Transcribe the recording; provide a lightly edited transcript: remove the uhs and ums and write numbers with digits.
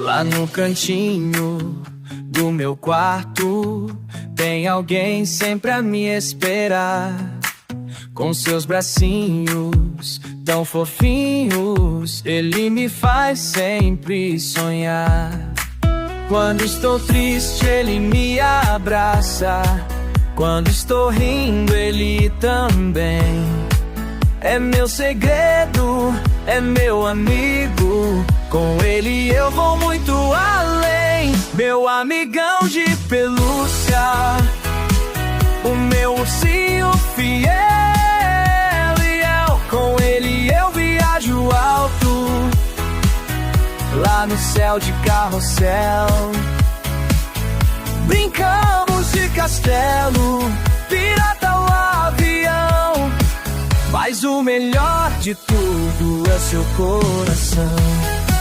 Lá no cantinho do meu quarto tem alguém sempre a me esperar, com seus bracinhos tão fofinhos, ele me faz sempre sonhar. Quando estou triste, ele me abraça, quando estou rindo, ele também. É meu segredo, é meu amigo, com ele eu vou muito além. Meu amigão de pelúcia, o meu ursinho fiel, com ele eu viajo alto, lá no céu de carrossel. Brincamos de castelo, pirata ou avião, mas o melhor de tudo é seu coração.